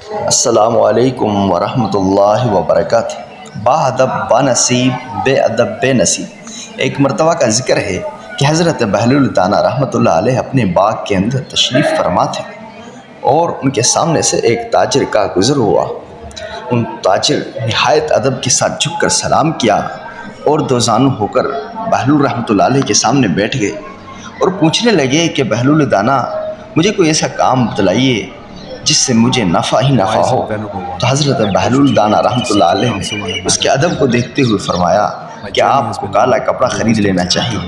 السلام علیکم ورحمۃ اللہ وبرکاتہ۔ با ادب با نصیب، بے ادب بے نصیب۔ ایک مرتبہ کا ذکر ہے کہ حضرت بہلول دانا رحمۃ اللہ علیہ اپنے باغ کے اندر تشریف فرما تھے اور ان کے سامنے سے ایک تاجر کا گزر ہوا۔ ان تاجر نہایت ادب کے ساتھ جھک کر سلام کیا اور دو زانو ہو کر بہلول رحمۃ اللہ علیہ کے سامنے بیٹھ گئے اور پوچھنے لگے کہ بہلول دانا، مجھے کوئی ایسا کام بتلائیے جس سے مجھے نفع ہی نفع ہو۔ تو حضرت بہلول دانا رحمۃ اللہ علیہ نے اس کے ادب کو دیکھتے ہوئے فرمایا کہ آپ کو کالا کپڑا خرید لینا چاہیے۔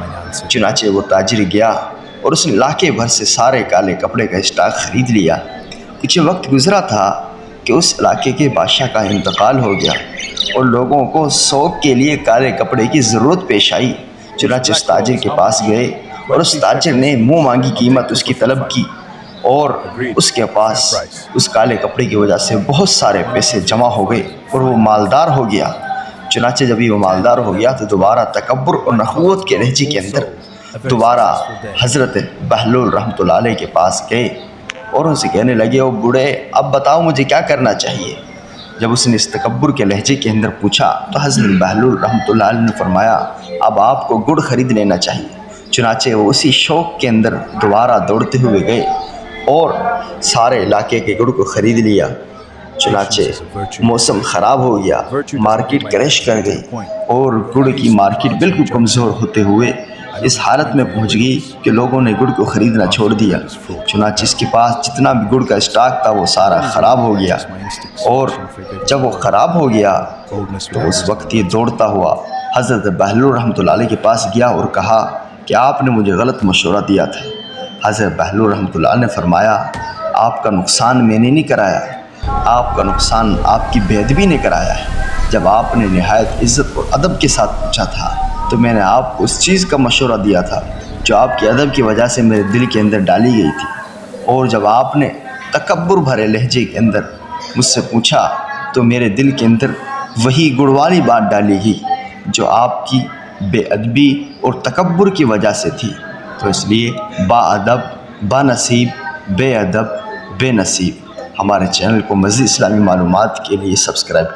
چنانچہ وہ تاجر گیا اور اس نے لاکھے بھر سے سارے کالے کپڑے کا اسٹاک خرید لیا۔ کچھ وقت گزرا تھا کہ اس علاقے کے بادشاہ کا انتقال ہو گیا اور لوگوں کو سوگ کے لیے کالے کپڑے کی ضرورت پیش آئی۔ چنانچہ اس تاجر کے پاس گئے اور اس تاجر نے منہ مانگی قیمت اس کی طلب کی اور اس کے پاس اس کالے کپڑے کی وجہ سے بہت سارے پیسے جمع ہو گئے اور وہ مالدار ہو گیا۔ چنانچہ جب وہ مالدار ہو گیا تو دوبارہ تکبر اور نخوت کے لہجے کے اندر دوبارہ حضرت بہلول رحمۃ اللہ علیہ کے پاس گئے اور ان سے کہنے لگے، او بوڑھے، اب بتاؤ مجھے کیا کرنا چاہیے۔ جب اس نے اس تکبر کے لہجے کے اندر پوچھا تو حضرت بہلول رحمۃ اللہ علیہ نے فرمایا، اب آپ کو گڑ خرید لینا چاہیے۔ چنانچہ وہ اسی شوق کے اندر دوبارہ دوڑتے ہوئے گئے اور سارے علاقے کے گڑ کو خرید لیا۔ چنانچہ موسم خراب ہو گیا، مارکیٹ کریش کر گئی اور گڑ کی مارکیٹ بالکل کمزور ہوتے ہوئے اس حالت میں پہنچ گئی کہ لوگوں نے گڑ کو خریدنا چھوڑ دیا۔ چنانچہ اس کے پاس جتنا بھی گڑ کا اسٹاک تھا وہ سارا خراب ہو گیا، اور جب وہ خراب ہو گیا تو اس وقت یہ دوڑتا ہوا حضرت بہلول رحمۃ اللہ علیہ کے پاس گیا اور کہا کہ آپ نے مجھے غلط مشورہ دیا تھا۔ حضرت بہلول رحمۃ اللہ علیہ نے فرمایا، آپ کا نقصان میں نے نہیں کرایا، آپ کا نقصان آپ کی بے ادبی نے کرایا ہے۔ جب آپ نے نہایت عزت اور ادب کے ساتھ پوچھا تھا تو میں نے آپ کو اس چیز کا مشورہ دیا تھا جو آپ کے ادب کی وجہ سے میرے دل کے اندر ڈالی گئی تھی، اور جب آپ نے تکبر بھرے لہجے کے اندر مجھ سے پوچھا تو میرے دل کے اندر وہی گڑ والی بات ڈالی گئی جو آپ کی بے ادبی اور تکبر کی وجہ سے تھی۔ تو اس لیے با ادب با نصیب، بے ادب بے نصیب۔ ہمارے چینل کو مزید اسلامی معلومات کے لیے سبسکرائب کیجیے۔